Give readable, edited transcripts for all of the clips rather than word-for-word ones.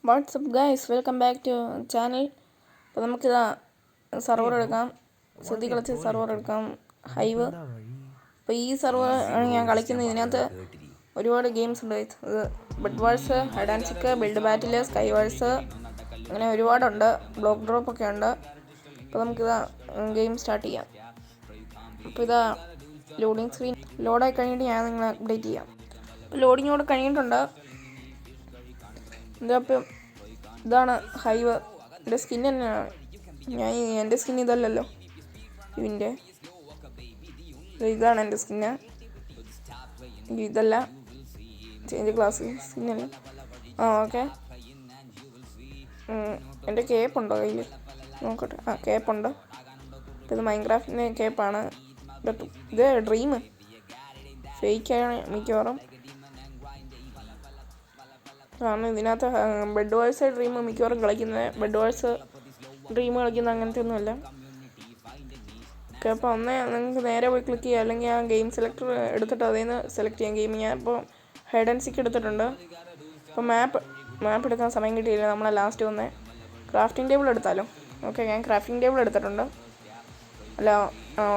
WhatsApp guys, welcome back to channel. അപ്പോൾ നമുക്കിതാ server എടുക്കാം. ശ്രുതി കളിച്ച് സർവർ എടുക്കാം, ഹൈവ്. അപ്പോൾ ഈ സർവർ ആണ് ഞാൻ കളിക്കുന്നത്. ഇതിനകത്ത് ഒരുപാട് ഗെയിംസ് ഉണ്ട്. ഇത് ബെഡ് വാഴ്സ്, ഹൈഡ് ആൻഡ് സിക്ക്, ബിൽഡ് ബാറ്റിൽ, സ്കൈ വാഴ്സ്, അങ്ങനെ ഒരുപാടുണ്ട്. ബ്ലോക്ക് ഡ്രോപ്പ് ഒക്കെ ഉണ്ട്. അപ്പോൾ നമുക്കിതാ ഗെയിം സ്റ്റാർട്ട് ചെയ്യാം. അപ്പോൾ ഇതാ ലോഡിങ് സ്ക്രീൻ ലോഡായി കഴിഞ്ഞിട്ട് ഞാൻ നിങ്ങളെ അപ്ഡേറ്റ് ചെയ്യാം. അപ്പോൾ ലോഡിങ്ങോട് കഴിഞ്ഞിട്ടുണ്ട്. ഇതപ്പം ഇതാണ് ഹൈവ്. എൻ്റെ സ്കിൻ തന്നെയാണ്. എൻ്റെ സ്കിൻ ഇതല്ലല്ലോ, ഇതിൻ്റെ ഇതാണ് എൻ്റെ സ്കിന്ന്. ഇതല്ല, ചേഞ്ച് ക്ലാസ് സ്കിന്നല്ല. ഓക്കെ. എൻ്റെ കേപ്പുണ്ടോ കയ്യിൽ? നോക്കട്ടെ. കേപ്പുണ്ട്. ഇത് മൈൻക്രാഫ്റ്റിൻ്റെ കേപ്പാണ്. ഇത് ഡ്രീം ഫേക്കാണ് മിക്കവാറും. കാരണം ഇതിനകത്ത് ബെഡ് വാഴ്സ് ഡ്രീം മിക്കവാറും കളിക്കുന്നത്. ബെഡ് വാഴ്സ് ഡ്രീം കളിക്കുന്ന അങ്ങനത്തെ ഒന്നുമല്ല. ഓക്കെ. അപ്പോൾ നിങ്ങൾക്ക് നേരെ പോയി ക്ലിക്ക് ചെയ്യുക, അല്ലെങ്കിൽ ആ ഗെയിം സെലക്ടർ എടുത്തിട്ട് അതിൽ നിന്ന് സെലക്ട് ചെയ്യാം ഗെയിം. ഞാൻ ഇപ്പോൾ ഹൈഡ് ആൻഡ് സിക്ക് എടുത്തിട്ടുണ്ട്. അപ്പോൾ മാപ്പ് എടുക്കാൻ സമയം കിട്ടിയില്ല. നമ്മളെ ലാസ്റ്റ് വന്നേ ക്രാഫ്റ്റിംഗ് ടേബിൾ എടുത്താലോ? ഓക്കെ, ഞാൻ ക്രാഫ്റ്റിംഗ് ടേബിൾ എടുത്തിട്ടുണ്ട്. അല്ല,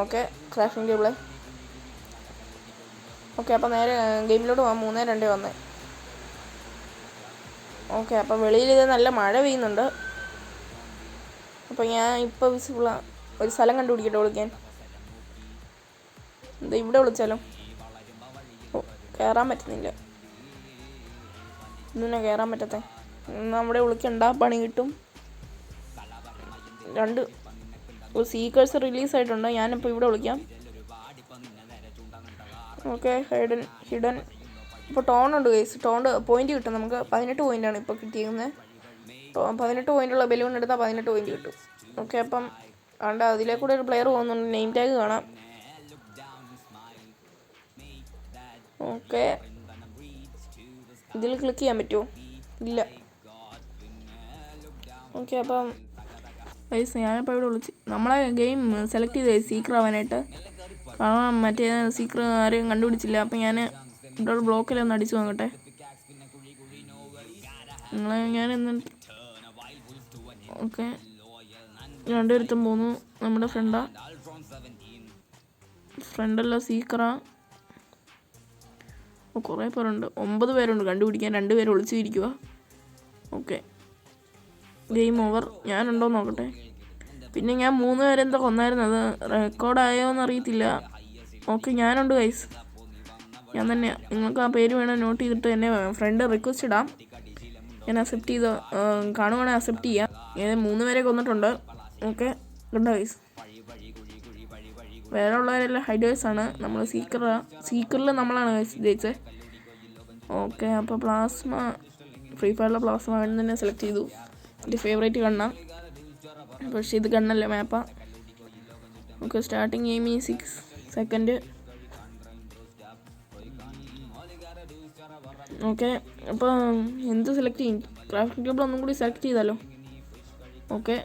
ഓക്കെ, ക്രാഫ്റ്റിംഗ് ടേബിള്. ഓക്കെ. അപ്പോൾ നേരെ ഗെയിമിലോട്ട് പോകാം. 3-2 വന്നേ. ഓക്കെ. അപ്പോൾ വെളിയിൽ ഇത് നല്ല മഴ പെയ്യുന്നുണ്ട്. അപ്പോൾ ഞാൻ ഇപ്പോൾ വിസിബിളാണ്. ഒരു സ്ഥലം കണ്ടുപിടിക്കട്ടെ വിളിക്കാൻ. എന്താ ഇവിടെ വിളിച്ചാലോ? ഓ, കയറാൻ പറ്റുന്നില്ല. ഇന്നെ കയറാൻ പറ്റത്തെ. നമ്മുടെ വിളിക്കണ്ട, പണി കിട്ടും. ഒരു സീക്കേഴ്സ് റിലീസായിട്ടുണ്ട്. ഞാനിപ്പോൾ ഇവിടെ വിളിക്കാം. ഓക്കെ. ഹിഡൻ. ഇപ്പോൾ ടോൺ ഉണ്ട് ഗൈസ്. പോയിന്റ് കിട്ടും നമുക്ക്. 18 പോയിൻ്റാണ് ഇപ്പോൾ കിട്ടിയിരിക്കുന്നത്. 18 പോയിൻ്റുള്ള ബലൂൺ എടുത്താൽ 18 പോയിന്റ് കിട്ടും. ഓക്കെ. അപ്പം അതുകൊണ്ട് അതിലേക്കൂടെ ഒരു പ്ലെയർ പോകുന്നുണ്ട്. നെയിം ടാഗ് കാണാം. ഓക്കെ. ഇതിൽ ക്ലിക്ക് ചെയ്യാൻ പറ്റുമോ? ഇല്ല. ഓക്കെ. അപ്പം ഗൈസ്, ഞാനിപ്പോൾ ഇവിടെ വിളിച്ച് നമ്മളെ ഗെയിം സെലക്ട് ചെയ്ത് സീക്രട്ട് ആവാനായിട്ട്. കാരണം മറ്റേ സീക്രട്ട് ആരെയും കണ്ടുപിടിച്ചില്ല. അപ്പം ഞാൻ ഇവിടെ ബ്ലോക്കിലൊന്ന് അടിച്ചു നോക്കട്ടെ. ഞാൻ എന്നിട്ട് ഓക്കെ, രണ്ടുപേരത്തും പോന്നു. നമ്മുടെ ഫ്രണ്ടല്ല, സീക്കറാ. കുറേ പേരുണ്ട്, 9 പേരുണ്ട് കണ്ടുപിടിക്കാൻ. 2 പേര് ഒളിച്ചിരിക്കുക. Okay, game over. ഞാനുണ്ടോ നോക്കട്ടെ. പിന്നെ ഞാൻ 3 പേരെന്താ കൊന്നായിരുന്നു. അത് റെക്കോർഡായോ എന്നറിയത്തില്ല. ഓക്കെ, ഞാനുണ്ട് ഗൈസ്. ഞാൻ തന്നെ. നിങ്ങൾക്ക് ആ പേര് വേണം നോട്ട് ചെയ്തിട്ട് എന്നെ ഫ്രണ്ട് റിക്വസ്റ്റ് ഇടാം. ഞാൻ അക്സെപ്റ്റ് ചെയ്ത് കാണുവാണെങ്കിൽ അക്സെപ്റ്റ് ചെയ്യാം. ഞാൻ 3 പേരെ കൊന്നിട്ടുണ്ട്. ഓക്കെ, കണ്ടോ ഗൈസ്? വേറെ ഉള്ളവരെല്ലാം ഹൈഡേഴ്സാണ്. നമ്മൾ സീക്കറിൽ നമ്മളാണ് ജയിച്ചത്. ഓക്കെ. അപ്പോൾ ഫ്രീ ഫയറിലെ പ്ലാസ്മ ഗൺ തന്നെ സെലക്ട് ചെയ്തു. എൻ്റെ ഫേവറേറ്റ് ഗണ്ണാണ്. പക്ഷേ ഇത് ഗണ്ണല്ല, മാപ്പാ. Okay, starting game 6 second. Okay. അപ്പോൾ എന്ത് സെലക്ട് ചെയ്യും? ക്രാഫ്റ്റിംഗ് ടേബിൾ ഒന്നും കൂടി സെലക്ട് ചെയ്താലോ? ഓക്കെ.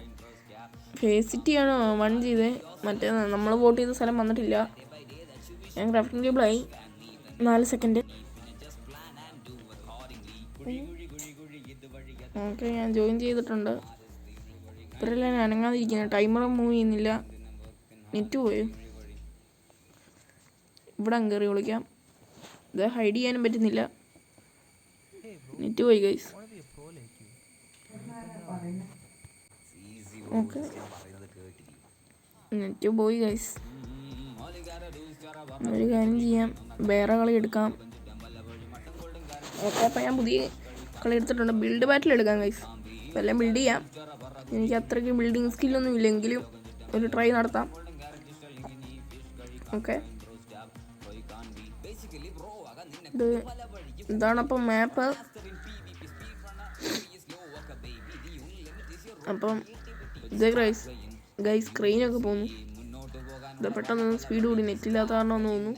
ഫേസിറ്റിയാണ് 1 ചെയ്തത്. മറ്റേ നമ്മൾ വോട്ട് ചെയ്ത സ്ഥലം വന്നിട്ടില്ല. ഞാൻ ക്രാഫ്റ്റിംഗ് ടേബിളായി. 4 സെക്കൻഡ്. ഓക്കെ, ഞാൻ ജോയിൻ ചെയ്തിട്ടുണ്ട്. ഇവരെല്ലാം ഞാൻ അനങ്ങാതിരിക്കുന്നത്. ടൈമർ മൂവ് ചെയ്യുന്നില്ല. നെറ്റ് പോയോ? ഇവിടെ കയറി വിളിക്കാം. ഇത് ഹൈഡ് ചെയ്യാനും പറ്റുന്നില്ല. നെറ്റ് പോയി ഗൈസ്. ഓക്കെ, നെറ്റ് പോയി ഗൈസ്. ഒരു കാര്യം ചെയ്യാം, വേറെ കളി എടുക്കാം. ഓക്കെ. അപ്പം ഞാൻ പുതിയ കളി എടുത്തിട്ടുണ്ട്. ബിൽഡ് ബാറ്റിൽ എടുക്കാം ഗൈസ്. എല്ലാം ബിൽഡ് ചെയ്യാം. എനിക്ക് അത്രയ്ക്ക് ബിൽഡിങ് സ്കില്ലൊന്നും ഇല്ലെങ്കിലും ഒരു ട്രൈ നടത്താം. ഓക്കെ. ഇതാണപ്പം മാപ്പ്. അപ്പം ഇത് ഗൈസ് സ്ക്രീനൊക്കെ പോന്നു. ഇത് പെട്ടെന്ന് സ്പീഡ് കൂടി, നെറ്റില്ലാത്ത കാരണം ഒന്ന് തോന്നുന്നു.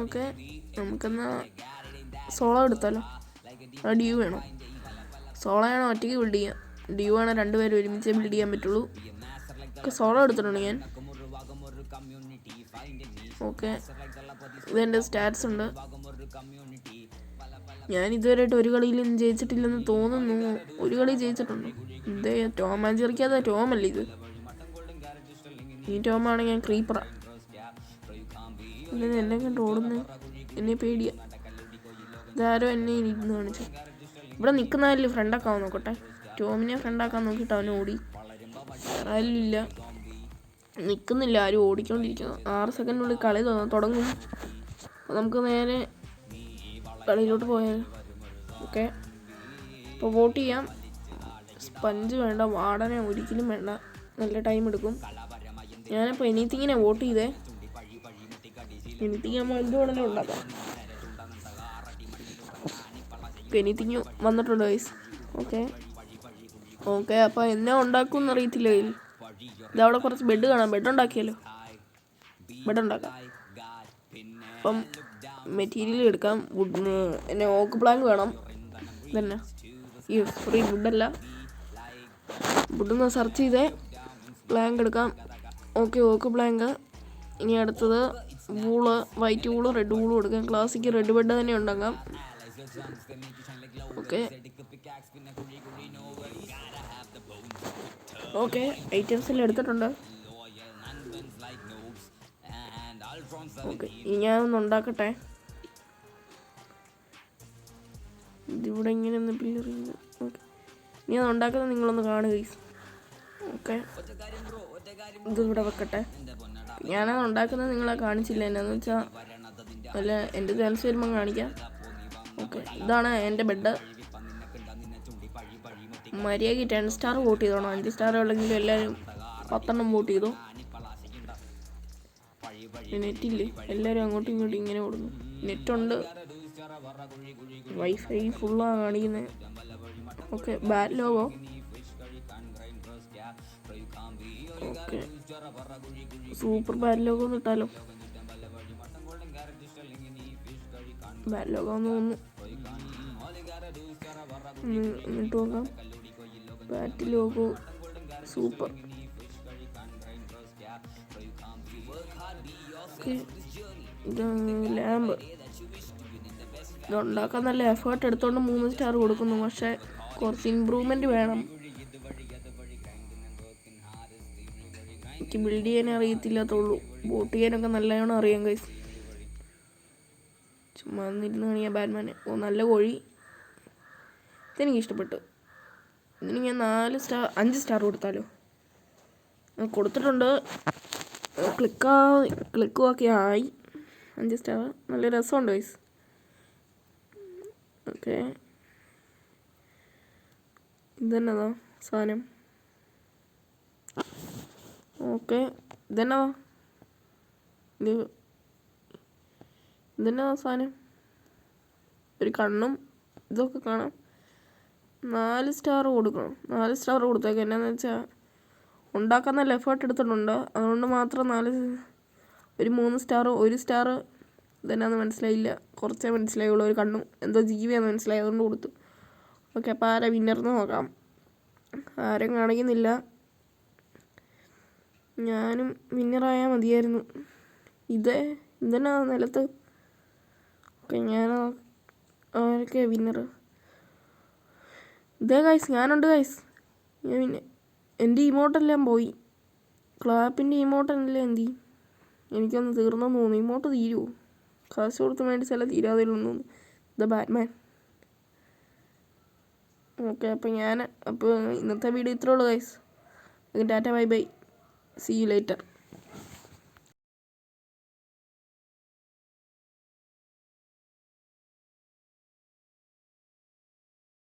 ഓക്കെ, നമുക്കെന്നാ സോളോ എടുത്താലോ? ഡ്യൂ വേണോ? സോളോ ആണോ ഒറ്റയ്ക്ക് ബിൽഡ് ചെയ്യാം? ഡ്യൂ ആണ് 2 പേര് ഒരുമിച്ച് ബിൽഡ് ചെയ്യാൻ പറ്റുള്ളൂ. ഓക്കെ, സോളോ എടുത്തിട്ടുണ്ട് ഞാൻ. ഓക്കെ, ഇതെൻ്റെ സ്റ്റാറ്റ്സ് ഉണ്ട്. ഞാൻ ഇതുവരെയായിട്ട് ഒരു കളിയിലും ജയിച്ചിട്ടില്ലെന്ന് തോന്നുന്നു. ഒരു കളി ജയിച്ചിട്ടുണ്ട്. ഇതേ ടോം ആൻഡ് ജെറിക്കകത്ത് ടോമല്ലേ ഇത്? ഈ ടോമാണ് ഞാൻ ക്രീപ്പറാ. പിന്നെ എന്നെ കണ്ട് ഓടുന്നു, എന്നെ പേടിയാ. ഇതാരോ എന്നെ ഇരുന്ന് കാണിച്ചു. ഇവിടെ നിൽക്കുന്നതിൽ ഫ്രണ്ടാക്കാൻ നോക്കട്ടെ. ടോമിനെ ഫ്രണ്ടാക്കാൻ നോക്കിയിട്ട് അവൻ ഓടി. ആരും ഇല്ല, നിൽക്കുന്നില്ല, ആരും ഓടിക്കൊണ്ടിരിക്കുന്നു. 6 സെക്കൻഡിനുള്ളിൽ കളി തുടങ്ങും. നമുക്ക് നേരെ കളിയിലോട്ട് പോയാൽ ഓക്കെ. ഇപ്പോൾ വോട്ട് ചെയ്യാം. സ്പഞ്ച് വേണ്ട, വാർഡനെ ഒരിക്കലും വേണ്ട, നല്ല ടൈം എടുക്കും. ഞാനിപ്പോൾ എനിത്തിങ്ങിനെ വോട്ട് ചെയ്തേ. എനിത്തിങ് നമ്മൾ എന്തുകൊണ്ടല്ലേ ഉണ്ടാക്കാം. എനിത്തിങ് വന്നിട്ടുണ്ട് ഗൈസ്. ഓക്കെ ഓക്കെ, അപ്പോൾ എന്നെ ഉണ്ടാക്കുമെന്ന് അറിയത്തില്ല. ഇതവിടെ കുറച്ച് ബെഡ് കാണാം. ബെഡ് ഉണ്ടാക്കിയല്ലോ, ബെഡ് ഉണ്ടാക്കാം. അപ്പം മെറ്റീരിയൽ എടുക്കാം. എന്നെ ഓക്ക് പ്ലാങ്ക് വേണം. ഇതന്നെ ഈ ഫ്രീ വുഡല്ല, വുഡൊന്ന് സെർച്ച് ചെയ്തേ. പ്ലാങ്ക് എടുക്കാം. ഓക്കെ, ഓക്ക് പ്ലാങ്ക്. ഇനി അടുത്തത് വൂള്, വൈറ്റ് വൂള്, റെഡ് വൂളും എടുക്കാം. ക്ലാസിക്ക് റെഡ് ബെഡ് തന്നെ ഉണ്ടാക്കാം. ഓക്കെ ഓക്കെ, ഐറ്റംസ് എല്ലാം എടുത്തിട്ടുണ്ട്. ഓക്കെ, ഇനി ഞാനൊന്ന് ഉണ്ടാക്കട്ടെ. ഇതിവിടെ ഇങ്ങനെ ഒന്ന് പില്ലർ ചെയ്യുന്നു. ഓക്കെ, ഇനി അത് ഉണ്ടാക്കുന്നത് നിങ്ങളൊന്ന് കാണുക. ഓക്കെ, ഇതിവിടെ വെക്കട്ടെ. ഞാനത് ഉണ്ടാക്കുന്നത് നിങ്ങളെ കാണിച്ചില്ല. എന്നാന്ന് വെച്ചാൽ അല്ല, എൻ്റെ ചാൻസ് വരുമ്പോൾ കാണിക്കാം. ഓക്കെ, ഇതാണ് എൻ്റെ ബെഡ്. മര്യാദയ്ക്ക് 10 സ്റ്റാർ വോട്ട് ചെയ്തോണം. 5 സ്റ്റാർ ഉള്ളെങ്കിലും എല്ലാവരും 10 വോട്ട് ചെയ്തു. നെറ്റില്ലേ, എല്ലാവരും അങ്ങോട്ടും ഇങ്ങോട്ടും ഇങ്ങനെ ഓടുന്നു. നെറ്റുണ്ട്, വൈഫൈ ഫുള്ളാണ് കാണിക്കുന്നത്. Okay, bad logo. Okay, super bad logo ഒന്ന് ഇട്ടാലോ? ബാഡ് ലോഗോ ഒന്ന് ഇട്ട് നോക്കാം. Bat logo super. ലാമ്പ് ഇതുണ്ടാക്കാൻ നല്ല എഫേർട്ട് എടുത്തോണ്ട് 3 സ്റ്റാർ കൊടുക്കുന്നു. പക്ഷെ കുറച്ച് ഇമ്പ്രൂവ്മെന്റ് വേണം. എനിക്ക് ബിൽഡ് ചെയ്യാൻ അറിയത്തില്ലാത്തുള്ളൂ. ബോട്ട് ചെയ്യാനൊക്കെ നല്ലവണ്ണം അറിയാം ഗൈസ്. ചുമ്മാ നിന്നിരുന്ന് കാണിയാൽ ബാറ്റ്മാൻ. ഓ, നല്ല കോഴി. ഇതെനിക്ക് ഇഷ്ടപ്പെട്ടു. ഇതിന് ഞാൻ 5 സ്റ്റാർ കൊടുത്താലോ? കൊടുത്തിട്ടുണ്ട്. ക്ലിക്കുമൊക്കെ ആയി. 5 സ്റ്റാർ. നല്ല രസമുണ്ട് ഗൈസ്. ഓക്കെ, ഇതെന്നതാ സാധനം? ഓക്കെ, ഇതെന്നതാ സാധനം? ഒരു കണ്ണും ഇതൊക്കെ കാണാം. 4 സ്റ്റാർ കൊടുക്കണം. 4 സ്റ്റാർ കൊടുത്തേക്ക്. എന്നാന്ന് വെച്ചാൽ ഉണ്ടാക്കാൻ നല്ല എഫേർട്ട് എടുത്തിട്ടുണ്ട്. അതുകൊണ്ട് മാത്രം ഒരു 3 സ്റ്റാർ, 1 സ്റ്റാർ. ഇതെന്നാന്ന് മനസ്സിലായില്ല, കുറച്ചേ മനസ്സിലായുള്ളൂ. ഒരു കണ്ണും എന്തോ ജീവിയാന്ന് മനസ്സിലായി, അതുകൊണ്ട് കൊടുത്തു. ഓക്കെ, അപ്പോൾ ആരാ വിന്നർന്ന് നോക്കാം. ആരും കാണിക്കുന്നില്ല. ഞാനും വിന്നറായാൽ മതിയായിരുന്നു. ഇതെന്നാ നിലത്ത്? ഓക്കെ, ആരൊക്കെ വിന്നർ? ഇതേ ഗൈസ്, ഞാനുണ്ട് ഗൈസ്. പിന്നെ എൻ്റെ ഇമോട്ടെല്ലാം പോയി. ക്ലാപ്പിൻ്റെ ഇമോട്ടെല്ലാം എന്തി? എനിക്കൊന്ന് തീർന്നെന്ന് തോന്നുന്നു. ഇമോട്ട് തീരുമോ? കാശ് കൊടുത്ത് മേടിച്ചാൽ തീരാതെ ഉള്ളൂ. The Batman. ഓക്കെ, അപ്പോൾ ഇന്നത്തെ വീഡിയോ ഇത്രേ ഉള്ളൂ guys. Tata, bye bye, see you later.